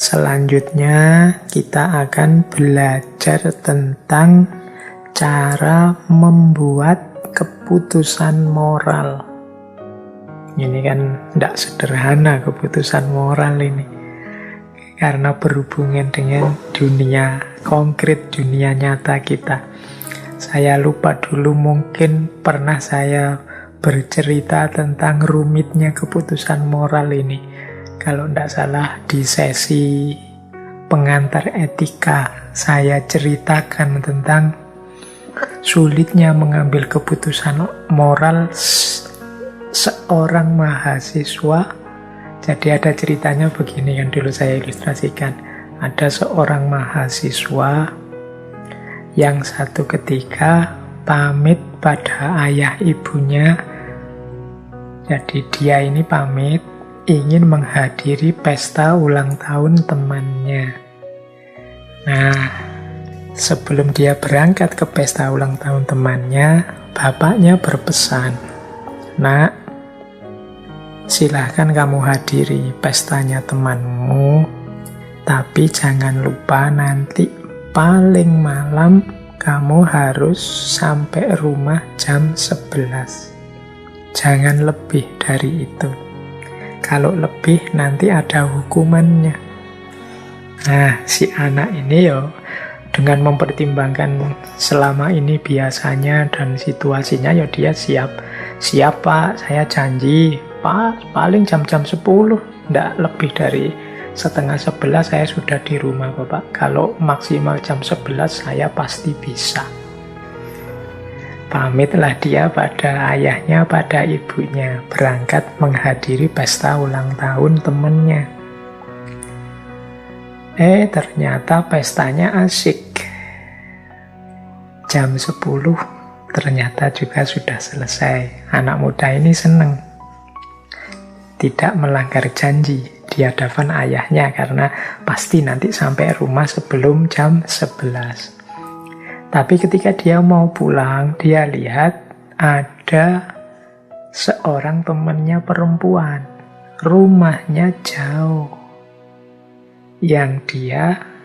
Selanjutnya kita akan belajar tentang cara membuat keputusan moral. Ini kan tidak sederhana keputusan moral ini. Karena berhubungan dengan dunia konkret, dunia nyata kita. Saya lupa dulu, mungkin pernah saya bercerita tentang rumitnya keputusan moral ini. Kalau tidak salah di sesi pengantar etika, saya ceritakan tentang sulitnya mengambil keputusan moral seorang mahasiswa. Jadi ada ceritanya begini yang dulu saya ilustrasikan. Ada seorang mahasiswa yang satu ketika pamit pada ayah ibunya. Jadi dia ini pamit ingin menghadiri pesta ulang tahun temannya. Nah, sebelum dia berangkat ke pesta ulang tahun temannya, bapaknya berpesan, "Nak, silahkan kamu hadiri pestanya temanmu, tapi jangan lupa nanti paling malam kamu harus sampai rumah jam 11. Jangan lebih dari itu. Kalau lebih nanti ada hukumannya." Nah, si anak ini dengan mempertimbangkan selama ini biasanya dan situasinya, dia siap. Siap Pak, saya janji Pak, paling jam-jam 10, tidak lebih dari setengah 11 saya sudah di rumah Bapak. Kalau maksimal jam 11 saya pasti bisa. Pamitlah dia pada ayahnya, pada ibunya, berangkat menghadiri pesta ulang tahun temannya. Ternyata pestanya asik. Jam 10 ternyata juga sudah selesai. Anak muda ini senang. Tidak melanggar janji di hadapan ayahnya karena pasti nanti sampai rumah sebelum jam 11. Tapi ketika dia mau pulang, dia lihat ada seorang temannya perempuan. Rumahnya jauh. Yang dia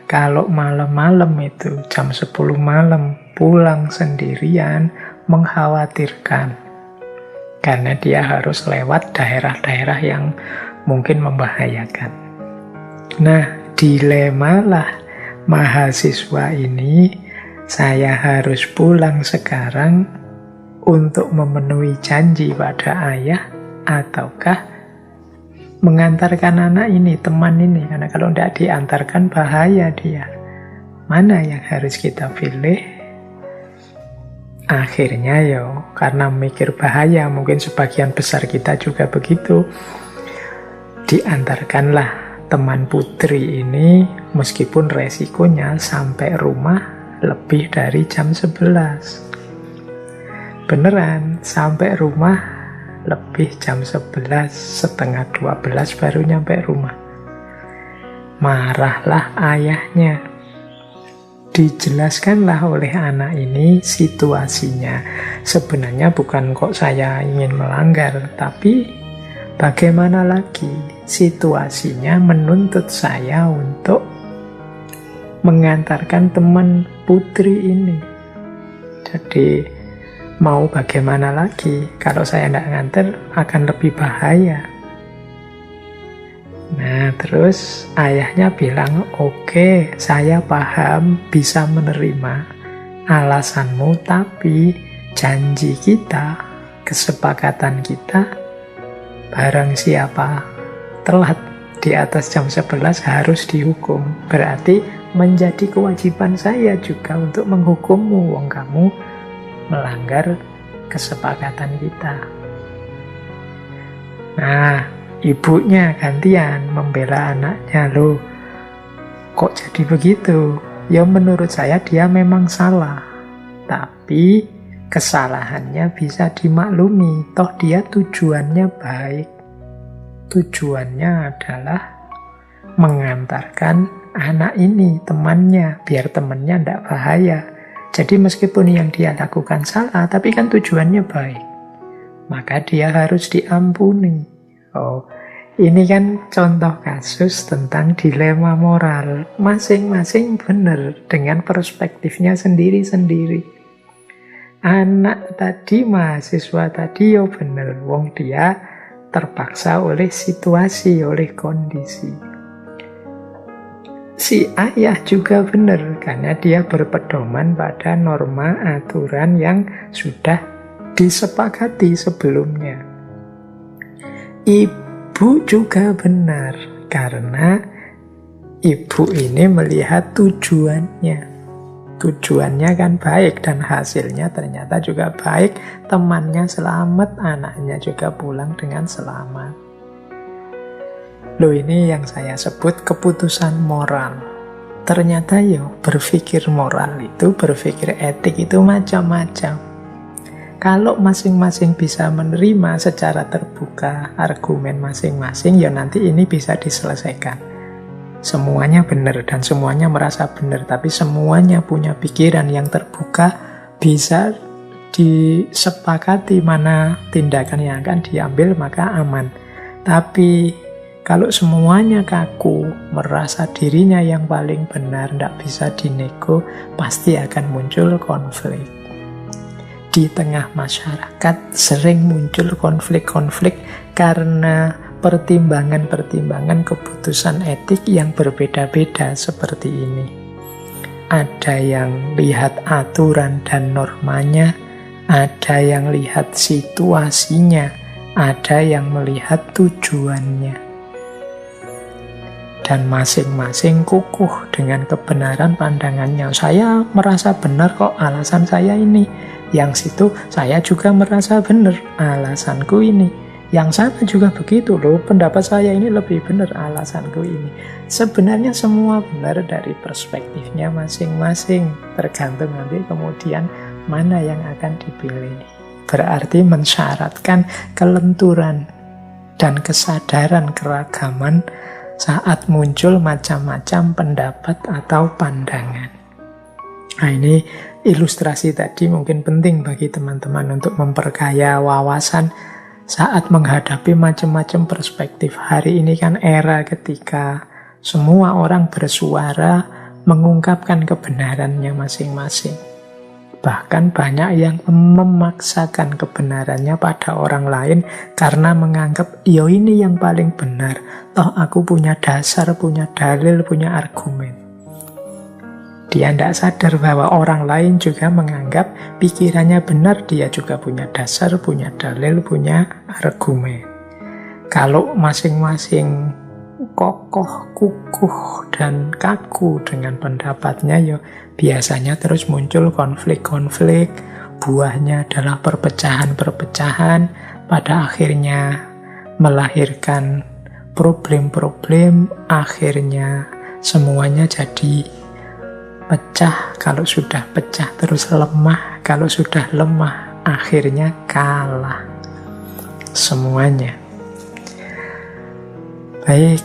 kalau malam-malam itu jam 10 malam pulang sendirian mengkhawatirkan. Karena dia harus lewat daerah-daerah yang mungkin membahayakan. Nah, dilemalah mahasiswa ini, saya harus pulang sekarang untuk memenuhi janji pada ayah, ataukah mengantarkan anak ini, teman ini. Karena kalau tidak diantarkan bahaya dia. Mana yang harus kita pilih? Akhirnya karena mikir bahaya, mungkin sebagian besar kita juga begitu, diantarkanlah teman putri ini, meskipun resikonya sampai rumah lebih dari jam 11. Beneran, sampai rumah lebih jam 11, setengah 12 baru nyampe rumah. Marahlah ayahnya. Dijelaskanlah oleh anak ini situasinya. Sebenarnya bukan kok saya ingin melanggar, tapi bagaimana lagi situasinya menuntut saya untuk mengantarkan teman putri ini. Jadi mau bagaimana lagi, kalau saya tidak nganter akan lebih bahaya. Nah, terus ayahnya bilang, "Oke, saya paham, bisa menerima alasanmu, tapi janji kita, kesepakatan kita, barang siapa telat di atas jam 11 harus dihukum. Berarti menjadi kewajiban saya juga untuk menghukummu, wong kamu melanggar kesepakatan kita." Nah, ibunya gantian membela anaknya. "Loh, kok jadi begitu? Ya menurut saya dia memang salah. Tapi kesalahannya bisa dimaklumi. Toh dia tujuannya baik. Tujuannya adalah mengantarkan anak ini, temannya, biar temannya tidak bahaya. Jadi meskipun yang dia lakukan salah, tapi kan tujuannya baik. Maka dia harus diampuni." Oh, Ini kan contoh kasus tentang dilema moral. Masing-masing benar dengan perspektifnya sendiri-sendiri. Anak tadi, mahasiswa tadi, ya benar. Wong dia terpaksa oleh situasi, oleh kondisi. Si ayah juga benar, karena dia berpedoman pada norma aturan yang sudah disepakati sebelumnya. Ibu juga benar, karena ibu ini melihat tujuannya. Tujuannya kan baik dan hasilnya ternyata juga baik. Temannya selamat, anaknya juga pulang dengan selamat. Loh, ini yang saya sebut keputusan moral. Ternyata berpikir moral itu, berpikir etik itu macam-macam. Kalau masing-masing bisa menerima secara terbuka argumen masing-masing, nanti ini bisa diselesaikan. Semuanya benar dan semuanya merasa benar, tapi semuanya punya pikiran yang terbuka, bisa disepakati mana tindakan yang akan diambil, maka aman. Tapi kalau semuanya kaku, merasa dirinya yang paling benar, tidak bisa dinego, pasti akan muncul konflik. Di tengah masyarakat sering muncul konflik-konflik karena pertimbangan-pertimbangan keputusan etik yang berbeda-beda seperti ini. Ada yang lihat aturan dan normanya, ada yang lihat situasinya, ada yang melihat tujuannya. Dan masing-masing kukuh dengan kebenaran pandangannya. Saya merasa benar kok, alasan saya ini. Yang situ saya juga merasa benar, alasanku ini. Yang sana juga begitu loh, pendapat saya ini lebih benar, alasanku ini. Sebenarnya semua benar dari perspektifnya masing-masing. Tergantung nanti kemudian mana yang akan dipilih. Berarti mensyaratkan kelenturan dan kesadaran keragaman saat muncul macam-macam pendapat atau pandangan. Nah, ini ilustrasi tadi mungkin penting bagi teman-teman untuk memperkaya wawasan saat menghadapi macam-macam perspektif. Hari ini kan era ketika semua orang bersuara mengungkapkan kebenarannya masing-masing. Bahkan banyak yang memaksakan kebenarannya pada orang lain karena menganggap, ini yang paling benar. Toh aku punya dasar, punya dalil, punya argumen. Dia tidak sadar bahwa orang lain juga menganggap pikirannya benar, dia juga punya dasar, punya dalil, punya argumen. Kalau masing-masing kokoh, kukuh, dan kaku dengan pendapatnya, biasanya terus muncul konflik-konflik, buahnya adalah perpecahan-perpecahan, pada akhirnya melahirkan problem-problem, akhirnya semuanya jadi pecah. Kalau sudah pecah terus lemah, kalau sudah lemah akhirnya kalah semuanya. Baik,